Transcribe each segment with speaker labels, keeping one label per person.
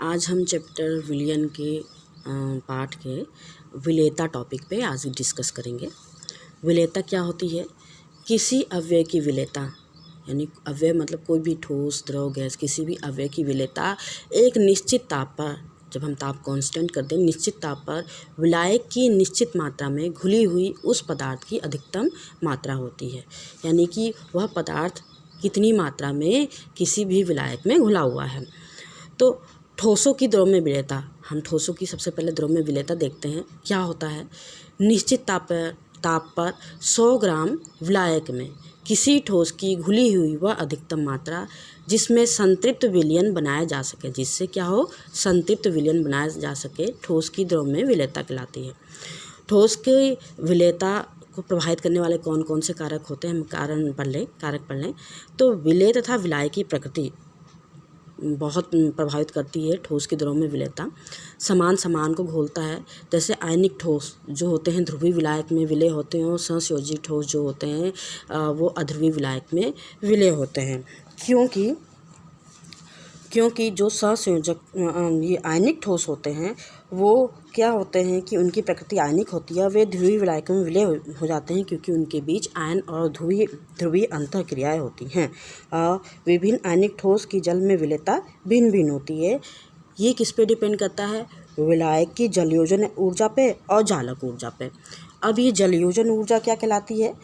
Speaker 1: आज हम चैप्टर विलयन के पाठ के विलेयता टॉपिक पे आज डिस्कस करेंगे। विलेयता क्या होती है? किसी अव्यय की विलेयता, यानी अव्यय मतलब कोई भी ठोस, द्रव, गैस, किसी भी अव्यय की विलेयता एक निश्चित ताप पर, जब हम ताप कांस्टेंट कर दें, निश्चित ताप पर विलायक की निश्चित मात्रा में घुली हुई उस पदार्थ की अधिकतम मात्रा होती है। यानी कि वह पदार्थ कितनी मात्रा में किसी भी विलायक में घुला हुआ है। तो ठोसों की द्रव में विलेयता, हम ठोसों की सबसे पहले द्रव में विलेयता देखते हैं। क्या होता है? निश्चित ताप पर 100 ग्राम विलायक में किसी ठोस की घुली हुई वह अधिकतम मात्रा जिसमें संतृप्त विलयन बनाया जा सके, जिससे क्या हो, संतृप्त विलयन बनाया जा सके, ठोस की द्रव में विलेयता कहलाती है। ठोस की विलेयता को प्रभावित करने वाले कौन कौन से कारक होते हैं, हम कारक पढ़ लें। तो विलेय तथा विलाय की प्रकृति बहुत प्रभावित करती है ठोस की द्रव में विलेयता। समान को घोलता है, जैसे आयनिक ठोस जो होते हैं ध्रुवीय विलायक में विलेय होते हैं, और सहसंयोजी ठोस जो होते हैं वो अध्रुवीय विलायक में विलेय होते हैं। क्योंकि जो सहसंयोजक ये आयनिक ठोस होते हैं वो क्या होते हैं कि उनकी प्रकृति आयनिक होती है, वे ध्रुवीय विलायकों में विलय हो जाते हैं क्योंकि उनके बीच आयन और ध्रुवीय अंतःक्रियाएँ होती हैं। विभिन्न आयनिक ठोस की जल में विलेयता भिन्न भिन्न होती है। ये किस पे डिपेंड करता है? विलायक की जलयोजन ऊर्जा पे और जालक ऊर्जा पे। अब ये जलयोजन ऊर्जा क्या कहलाती है?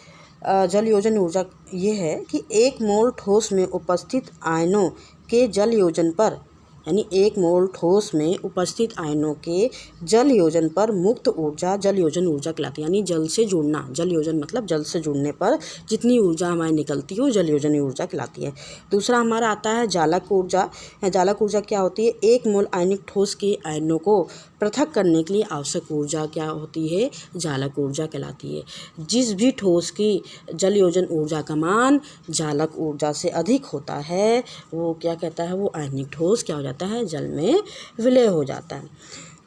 Speaker 1: जलयोजन ऊर्जा ये है कि 1 मोल ठोस में उपस्थित आयनों के जल योजन पर, यानी 1 मोल ठोस में उपस्थित आयनों के जल योजन पर मुक्त ऊर्जा जल योजन ऊर्जा कहलाती है। यानी जल से जुड़ना, जल योजन मतलब जल से जुड़ने पर जितनी ऊर्जा हमारी निकलती है वो जल योजन ऊर्जा कहलाती है। दूसरा हमारा आता है जालक ऊर्जा। जालक ऊर्जा क्या होती है? 1 मोल आयनिक ठोस के आयनों को पृथक करने के लिए आवश्यक ऊर्जा क्या होती है? जालक ऊर्जा कहलाती है। जिस भी ठोस की जल योजन ऊर्जा का मान जालक ऊर्जा से अधिक होता है वो क्या कहता है? वो आयनिक ठोस क्या हो जाता है? जल में विलय हो जाता है।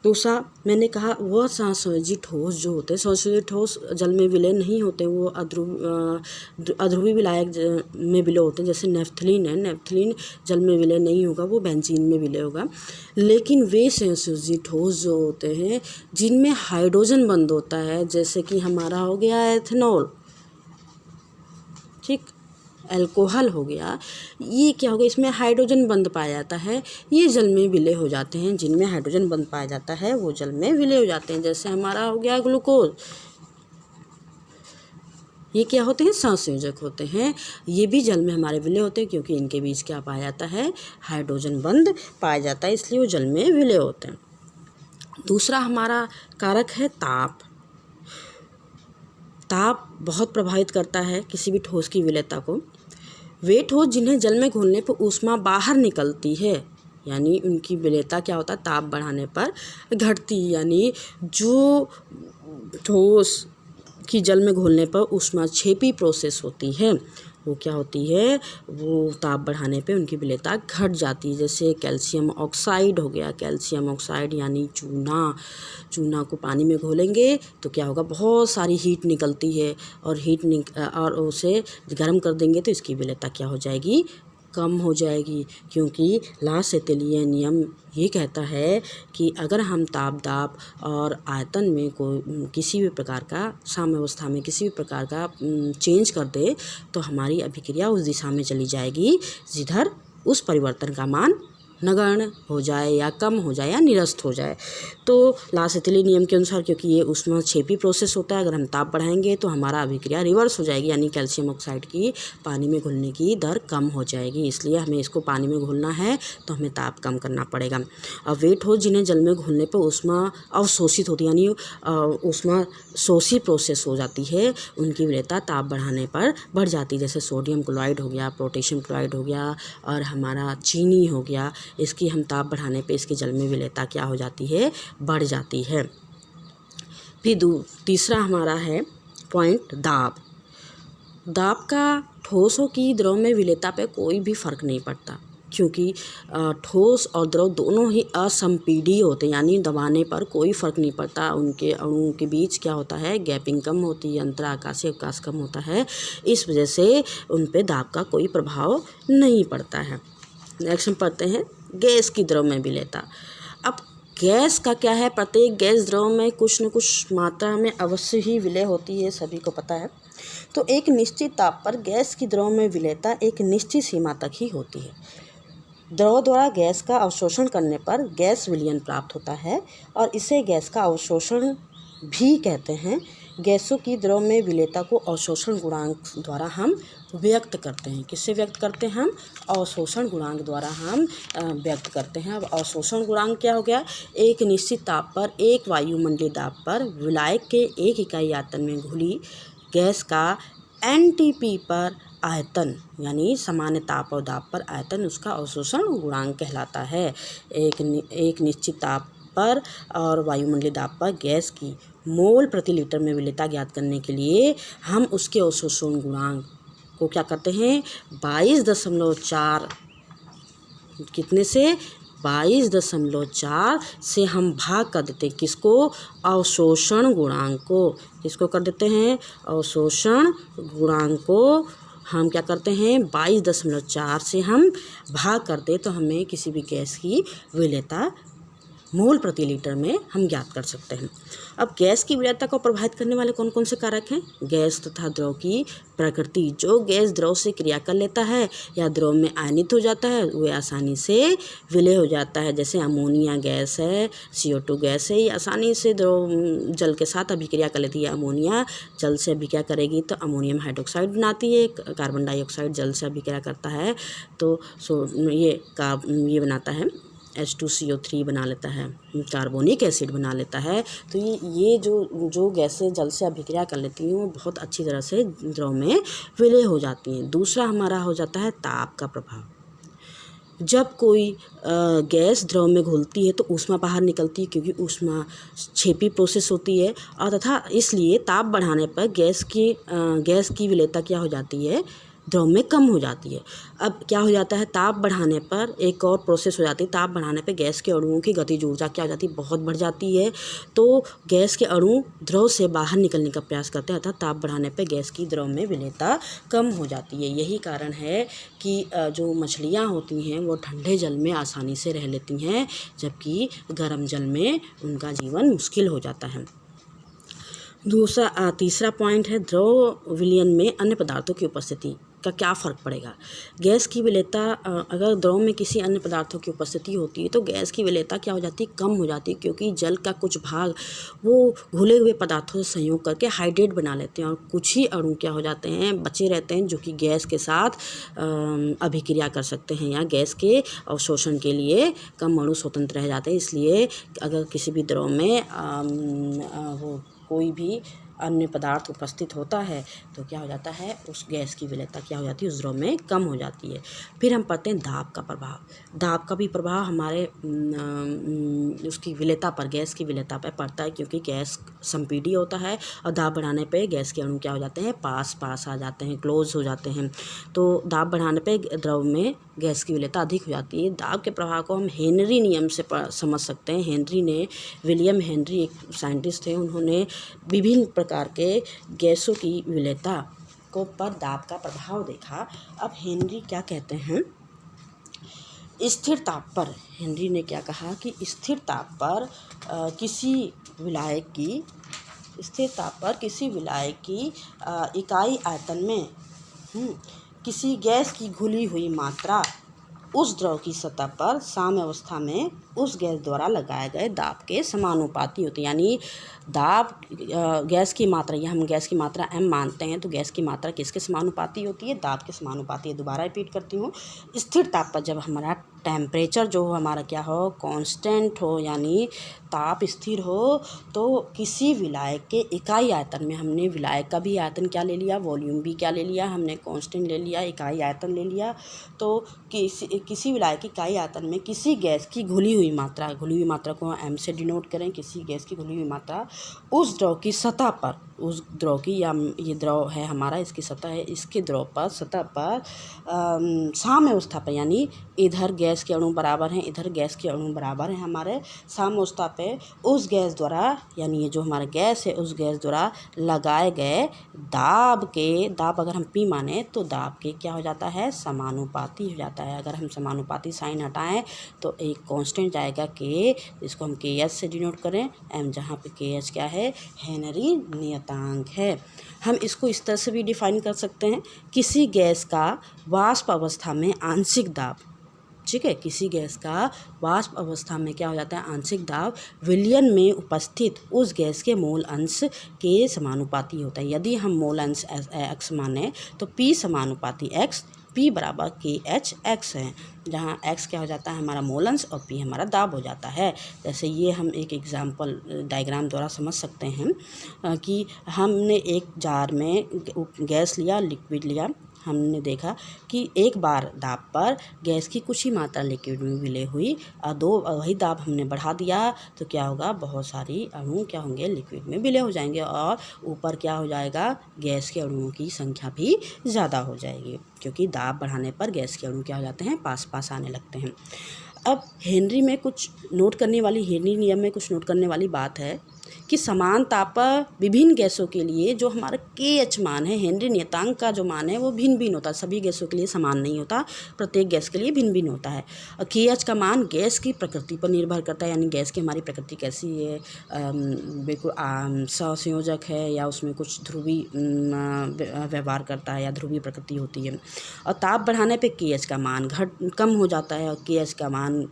Speaker 1: दूसरा मैंने कहा वह सहसंयोजी ठोस जो होते हैं, सहसंयोजी ठोस जल में विलय नहीं होते, वो अध्रुवीय विलायक में विलय होते हैं। जैसे नेफ्थलीन है, नेफ्थलीन जल में विलय नहीं होगा, वो बेंजीन में विलय होगा। लेकिन वे सहसंयोजी ठोस जो होते हैं जिनमें हाइड्रोजन बंध होता है, जैसे कि हमारा हो गया एथेनॉल, ठीक, अल्कोहल हो गया, ये क्या हो गया? इसमें हाइड्रोजन बंध पाया जाता है, ये जल में विलय हो जाते हैं। जिनमें हाइड्रोजन बंध पाया जाता है वो जल में विलय हो जाते हैं। जैसे हमारा हो गया ग्लूकोज, ये क्या होते हैं? सहसंयोजक होते हैं। ये भी जल में हमारे विलय होते हैं क्योंकि इनके बीच क्या पाया जाता है? हाइड्रोजन बंध पाया जाता है, इसलिए वो जल में विलय होते हैं। दूसरा हमारा कारक है ताप। ताप बहुत प्रभावित करता है किसी भी ठोस की विलेयता को। वे ठोस जिन्हें जल में घुलने पर ऊष्मा बाहर निकलती है, यानी उनकी विलेयता क्या होता है? ताप बढ़ाने पर घटती। यानी जो ठोस की जल में घुलने पर ऊष्माक्षेपी प्रोसेस होती है वो क्या होती है? वो ताप बढ़ाने पे उनकी विलेयता घट जाती है। जैसे कैल्शियम ऑक्साइड हो गया, कैल्शियम ऑक्साइड यानी चूना को पानी में घोलेंगे तो क्या होगा? बहुत सारी हीट निकलती है, और उसे गर्म कर देंगे तो इसकी विलेयता क्या हो जाएगी? कम हो जाएगी। क्योंकि लासेटेलिय नियम ये कहता है कि अगर हम ताप, दाब और आयतन में कोई किसी भी प्रकार का साम्यावस्था में किसी भी प्रकार का चेंज कर दे तो हमारी अभिक्रिया उस दिशा में चली जाएगी जिधर उस परिवर्तन का मान नगण्य हो जाए या कम हो जाए या निरस्त हो जाए। तो लासेटेली नियम के अनुसार, क्योंकि ये ऊष्माक्षेपी प्रोसेस होता है, अगर हम ताप बढ़ाएंगे तो हमारा अभिक्रिया रिवर्स हो जाएगी, यानी कैल्शियम ऑक्साइड की पानी में घुलने की दर कम हो जाएगी। इसलिए हमें इसको पानी में घुलना है तो हमें ताप कम करना पड़ेगा। अब वे ठोस जिन्हें जल में घुलने पर ऊष्मा अवशोषित होती है, यानी ऊष्मा शोषी प्रोसेस हो जाती है, उनकी विलेयता ताप बढ़ाने पर बढ़ जाती है। जैसे सोडियम क्लोराइड हो गया, पोटेशियम क्लोराइड हो गया और हमारा चीनी हो गया, इसकी हम ताप बढ़ाने पे इसके जल में विलेयता क्या हो जाती है? बढ़ जाती है। फिर तीसरा हमारा है पॉइंट दाब। दाब का ठोसों की द्रव में विलेयता पे कोई भी फर्क नहीं पड़ता, क्योंकि ठोस और द्रव दोनों ही असंपीडी होते हैं, यानी दबाने पर कोई फर्क नहीं पड़ता। उनके अणुओं के बीच क्या होता है? गैपिंग कम होती है, अंतर आकाशीय अवकाश कम होता है, इस वजह से उन पे दाब का कोई प्रभाव नहीं पड़ता है। नेक्स्ट हम पढ़ते हैं गैस की द्रव में विलेयता। अब गैस का क्या है, प्रत्येक गैस द्रव में कुछ न कुछ मात्रा में अवश्य ही विलय होती है, सभी को पता है। तो एक निश्चित ताप पर गैस की द्रव में विलेयता एक निश्चित सीमा तक ही होती है। द्रव द्वारा गैस का अवशोषण करने पर गैस विलयन प्राप्त होता है और इसे गैस का अवशोषण भी कहते हैं। गैसों की द्रव में विलेयता को अवशोषण गुणांक द्वारा हम व्यक्त करते हैं। किससे व्यक्त करते हैं हम? अवशोषण गुणांक द्वारा हम व्यक्त करते हैं। अब अवशोषण गुणांक क्या हो गया? एक निश्चित ताप पर एक वायुमंडलीय दाब पर विलायक के एक इकाई आयतन में घुली गैस का एनटीपी पर आयतन, यानी सामान्य ताप और दाब पर आयतन, उसका अवशोषण गुणांक कहलाता है। एक निश्चित ताप पर और वायुमंडलीय दाब पर गैस की मोल प्रति लीटर में विलेयता ज्ञात करने के लिए हम उसके अवशोषण गुणांक को क्या करते हैं? 22.4 कितने से? 22.4 से हम भाग कर देते हैं। किसको? अवशोषण गुणांक को। किसको कर देते हैं? अवशोषण गुणांक को हम क्या करते हैं? 22.4 से हम भाग करते तो हमें किसी भी गैस की विलेयता मोल प्रति लीटर में हम ज्ञात कर सकते हैं। अब गैस की विलेयता को प्रभावित करने वाले कौन कौन से कारक हैं? गैस तथा द्रव की प्रकृति। जो गैस द्रव से क्रिया कर लेता है या द्रव में आयनित हो जाता है वह आसानी से विलय हो जाता है। जैसे अमोनिया गैस है, CO2 गैस है, ये आसानी से द्रव जल के साथ अभिक्रिया कर लेती है। अमोनिया जल से अभिक्रिया करेगी तो अमोनियम हाइड्रोक्साइड बनाती है। कार्बन डाइऑक्साइड जल से अभिक्रिया करता है तो ये बनाता है H2CO3 बना लेता है, कार्बोनिक एसिड बना लेता है। तो ये जो गैसें जल से अभिक्रिया कर लेती हैं वो बहुत अच्छी तरह से द्रव में विलय हो जाती हैं। दूसरा हमारा हो जाता है ताप का प्रभाव। जब कोई गैस द्रव में घुलती है तो ऊष्मा बाहर निकलती है, क्योंकि ऊष्मा क्षेपी प्रोसेस होती है और तथा इसलिए ताप बढ़ाने पर गैस की विलेयता क्या हो जाती है? द्रव में कम हो जाती है। अब क्या हो जाता है? ताप बढ़ाने पर एक और प्रोसेस हो जाती है। ताप बढ़ाने पर गैस के अणुओं की गतिज ऊर्जा क्या हो जाती है? बहुत बढ़ जाती है। तो गैस के अणु द्रव से बाहर निकलने का प्रयास करते हैं, अर्थात ताप बढ़ाने पर गैस की द्रव में विलेयता कम हो जाती है। यही कारण है कि जो मछलियाँ होती हैं वो ठंडे जल में आसानी से रह लेती हैं, जबकि गर्म जल में उनका जीवन मुश्किल हो जाता है। तीसरा पॉइंट है द्रव विलयन में अन्य पदार्थों की उपस्थिति का क्या फ़र्क पड़ेगा। गैस की विलेयता, अगर द्रव में किसी अन्य पदार्थों की उपस्थिति होती है तो गैस की विलेयता क्या हो जाती है? कम हो जाती है, क्योंकि जल का कुछ भाग वो घुले हुए पदार्थों से संयोग करके हाइड्रेट बना लेते हैं और कुछ ही अणु क्या हो जाते हैं? बचे रहते हैं, जो कि गैस के साथ अभिक्रिया कर सकते हैं या गैस के अवशोषण के लिए कम अणु स्वतंत्र रह जाते हैं। इसलिए अगर किसी भी द्रव में वो कोई भी अन्य पदार्थ उपस्थित होता है तो क्या हो जाता है? उस गैस की विलेयता क्या हो जाती है? उस द्रव में कम हो जाती है। फिर हम पढ़ते हैं दाब का प्रभाव। दाब का भी प्रभाव हमारे उसकी विलेयता पर, गैस की विलेयता पर पड़ता है, क्योंकि गैस संपीडी होता है और दाब बढ़ाने पे गैस के अणु क्या हो जाते हैं? पास आ जाते हैं, क्लोज हो जाते हैं। तो दाब बढ़ाने पे द्रव में गैस की विलेयता अधिक हो जाती है। दाब के प्रभाव को हम हेनरी नियम से समझ सकते हैं। विलियम हेनरी एक साइंटिस्ट थे, उन्होंने विभिन्न प्रकार के गैसों की विलेयता को पर दाब का प्रभाव देखा। अब हेनरी क्या कहते हैं? स्थिर ताप पर हेनरी ने क्या कहा कि स्थिर ताप पर किसी विलायक की इकाई आयतन में किसी गैस की घुली हुई मात्रा उस द्रव की सतह पर साम्य अवस्था में उस गैस द्वारा लगाए गए दाब के समानुपाती होती है। यानी दाब गैस की मात्रा, या हम गैस की मात्रा m मानते हैं, तो गैस की मात्रा किसके समानुपाती होती है? दाब के समानुपाती है। दोबारा रिपीट करती हूँ, स्थिर ताप पर जब हमारा टेम्परेचर जो हो हमारा क्या हो? कांस्टेंट हो, यानी ताप स्थिर हो, तो किसी विलायक के इकाई आयतन में, हमने विलायक का भी आयतन क्या ले लिया? वॉल्यूम भी क्या ले लिया? हमने कांस्टेंट ले लिया, इकाई आयतन ले लिया। तो किसी विलायक की इकाई आयतन में किसी गैस की घुली हुई मात्रा को m से डिनोट करें, किसी गैस की घुली हुई मात्रा उस द्रव की सतह पर, उस द्रव की, या ये द्रव है हमारा, इसकी सतह है, इसके द्रव पर सतह पर साम्यावस्था पर, यानी इधर गैस के अणु बराबर हैं, इधर गैस के अणु बराबर हैं हमारे, साम्यावस्था पे उस गैस द्वारा, यानी ये जो हमारा गैस है उस गैस द्वारा लगाए गए दाब अगर हम P माने तो दाब के क्या हो जाता है, समानुपाती हो जाता है। अगर हम समानुपाती साइन हटाएं तो एक कांस्टेंट जाएगा K, इसको हम KH से डिनोट करें, M जहाँ पे KH क्या है, हेनरी नियतांक है। हम इसको इस तरह से भी डिफाइन कर सकते हैं, किसी गैस का वाष्प अवस्था में आंशिक दाब, ठीक है, किसी गैस का वाष्प अवस्था में क्या हो जाता है, आंशिक दाब विलयन में उपस्थित उस गैस के मोल अंश के समानुपाती होता है। यदि हम मोल अंश x माने तो P समानुपाती x, P बराबर KH x है, जहाँ x क्या हो जाता है हमारा मोल अंश और P हमारा दाब हो जाता है। जैसे ये हम एक एग्जाम्पल डायग्राम द्वारा समझ सकते हैं कि हमने एक जार में गैस लिया, लिक्विड लिया, हमने देखा कि एक बार दाब पर गैस की कुछ ही मात्रा लिक्विड में विलय हुई और वही दाब हमने बढ़ा दिया तो क्या होगा, बहुत सारी अणु क्या होंगे, लिक्विड में विलय हो जाएंगे और ऊपर क्या हो जाएगा, गैस के अणुओं की संख्या भी ज़्यादा हो जाएगी, क्योंकि दाब बढ़ाने पर गैस के अणु क्या हो जाते हैं, पास पास आने लगते हैं। अब हेनरी नियम में कुछ नोट करने वाली बात है कि समान ताप पर विभिन्न गैसों के लिए जो हमारा KH मान है, हेनरी नियतांक का जो मान है वो भिन्न भिन्न होता है, सभी गैसों के लिए समान नहीं होता, प्रत्येक गैस के लिए भिन्न भिन्न होता है। और KH का मान गैस की प्रकृति पर निर्भर करता है, यानी गैस की हमारी प्रकृति कैसी है, बिल्कुल सहसंयोजक है या उसमें कुछ ध्रुवी व्यवहार करता है या ध्रुवीय प्रकृति होती है। और ताप बढ़ाने पर KH का मान कम हो जाता है और KH का मान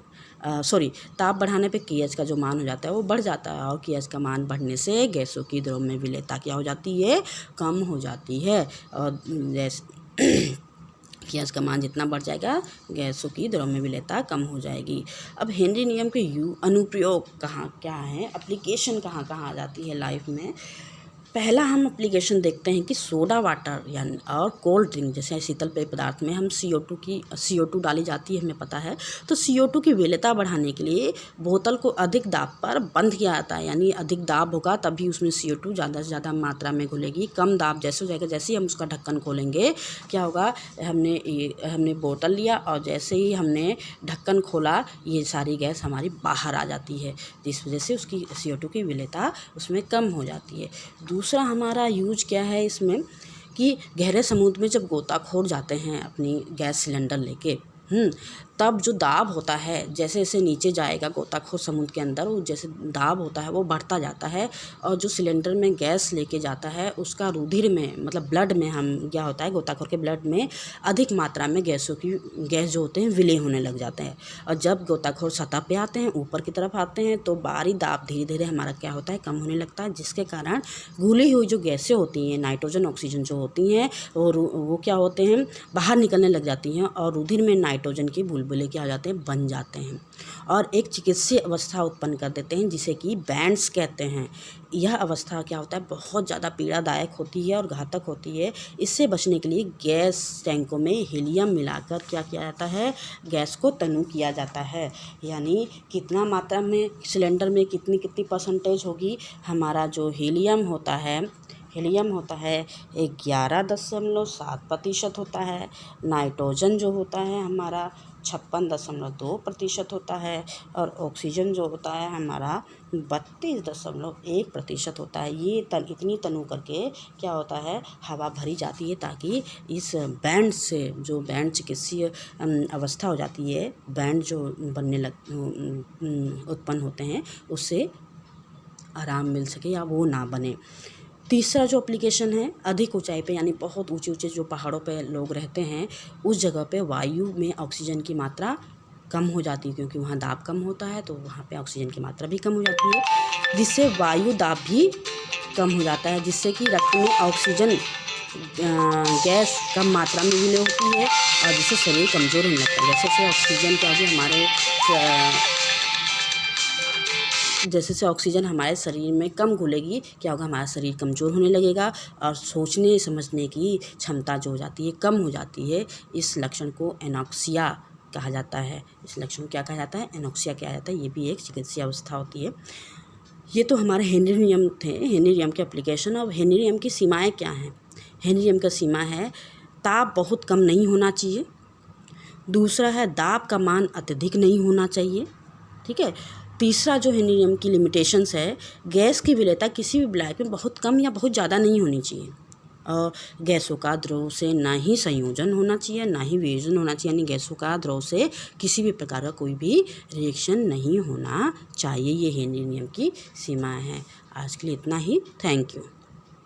Speaker 1: ताप बढ़ाने पे KH का जो मान हो जाता है वो बढ़ जाता है, और KH का मान बढ़ने से गैसों की द्रव में विलेयता क्या हो जाती है, कम हो जाती है। और जैसे KH का मान जितना बढ़ जाएगा गैसों की द्रव में विलेयता कम हो जाएगी। अब हेनरी नियम के अनुप्रयोग कहाँ क्या है, एप्लीकेशन कहाँ कहाँ आ जाती है लाइफ में। पहला हम एप्लीकेशन देखते हैं कि सोडा वाटर यानी और कोल्ड ड्रिंक जैसे शीतल पेय पदार्थ में हम CO2 डाली जाती है, हमें पता है, तो CO2 की विलेयता बढ़ाने के लिए बोतल को अधिक दाब पर बंद किया जाता है, यानी अधिक दाब होगा तभी उसमें CO2 ज़्यादा से ज़्यादा मात्रा में घुलेगी। कम दाब जैसे हो जाएगा, जैसे ही हम उसका ढक्कन खोलेंगे क्या होगा, हमने बोतल लिया और जैसे ही हमने ढक्कन खोला ये सारी गैस हमारी बाहर आ जाती है, जिस वजह से उसकी CO2 की विलेयता उसमें कम हो जाती है। दूसरा हमारा यूज क्या है इसमें कि गहरे समुद्र में जब गोताखोर जाते हैं अपनी गैस सिलेंडर लेके, तब जो दाब होता है जैसे जैसे नीचे जाएगा गोताखोर समुद्र के अंदर, वो जैसे दाब होता है वो बढ़ता जाता है, और जो सिलेंडर में गैस लेके जाता है उसका रुधिर में मतलब ब्लड में हम क्या होता है, गोताखोर के ब्लड में अधिक मात्रा में गैस जो होते हैं विलय होने लग जाते हैं। और जब गोताखोर सतह पे आते हैं, ऊपर की तरफ आते हैं, तो बाहरी दाब धीरे धीरे हमारा क्या होता है, कम होने लगता है, जिसके कारण घुली हुई जो गैसें होती हैं, नाइट्रोजन ऑक्सीजन जो होती हैं वो क्या होते हैं, बाहर निकलने लग जाती हैं और रुधिर में नाइट्रोजन की बुलबुले क्या हो जाते हैं, बन जाते हैं और एक चिकित्सीय अवस्था उत्पन्न कर देते हैं जिसे कि बैंड्स कहते हैं। यह अवस्था क्या होता है, बहुत ज़्यादा पीड़ादायक होती है और घातक होती है। इससे बचने के लिए गैस टैंकों में हीलियम मिलाकर क्या किया जाता है, गैस को तनु किया जाता है, यानी कितना मात्रा में सिलेंडर में कितनी परसेंटेज होगी, हमारा जो हीलियम होता है 11.7% होता है, नाइट्रोजन जो होता है हमारा 56.2% होता है, और ऑक्सीजन जो होता है हमारा 32.1% होता है। ये इतनी तनु करके क्या होता है, हवा भरी जाती है ताकि इस बैंड से जो बैंड चिकित्सीय अवस्था हो जाती है, बैंड जो उत्पन्न होते हैं उससे आराम मिल सके या वो ना बने। तीसरा जो एप्लीकेशन है, अधिक ऊंचाई पे यानी बहुत ऊंचे जो पहाड़ों पे लोग रहते हैं उस जगह पे वायु में ऑक्सीजन की मात्रा कम हो जाती है, क्योंकि वहाँ दाब कम होता है तो वहाँ पे ऑक्सीजन की मात्रा भी कम हो जाती है, जिससे वायु दाब भी कम हो जाता है, जिससे कि रक्त में ऑक्सीजन गैस कम मात्रा में विलय होती है और जिससे शरीर कमज़ोर होने लगता है। जैसे से ऑक्सीजन हमारे शरीर में कम घुलेगी क्या होगा, हमारा शरीर कमज़ोर होने लगेगा और सोचने समझने की क्षमता जो हो जाती है कम हो जाती है। इस लक्षण को एनॉक्सिया कहा जाता है। एनॉक्सिया कहा जाता है, ये भी एक चिकित्सीय अवस्था होती है। ये तो हमारे हेनरी नियम थे, हेनरी नियम के एप्लीकेशन। अब हेनरी नियम की सीमाएं क्या हैं? हेनरी नियम का सीमा है ताप बहुत कम नहीं होना चाहिए। दूसरा है दाब का मान अत्यधिक नहीं होना चाहिए। ठीक है। तीसरा जो हेनरी नियम की लिमिटेशंस है, गैस की विलेयता किसी भी विलायक में बहुत कम या बहुत ज़्यादा नहीं होनी चाहिए। और गैसों का द्रव से ना ही संयोजन होना चाहिए, ना ही वियोजन होना चाहिए, यानी गैसों का द्रव से किसी भी प्रकार का कोई भी रिएक्शन नहीं होना चाहिए। ये हेनरी नियम की सीमाएं हैं। आज के लिए इतना ही। Thank you.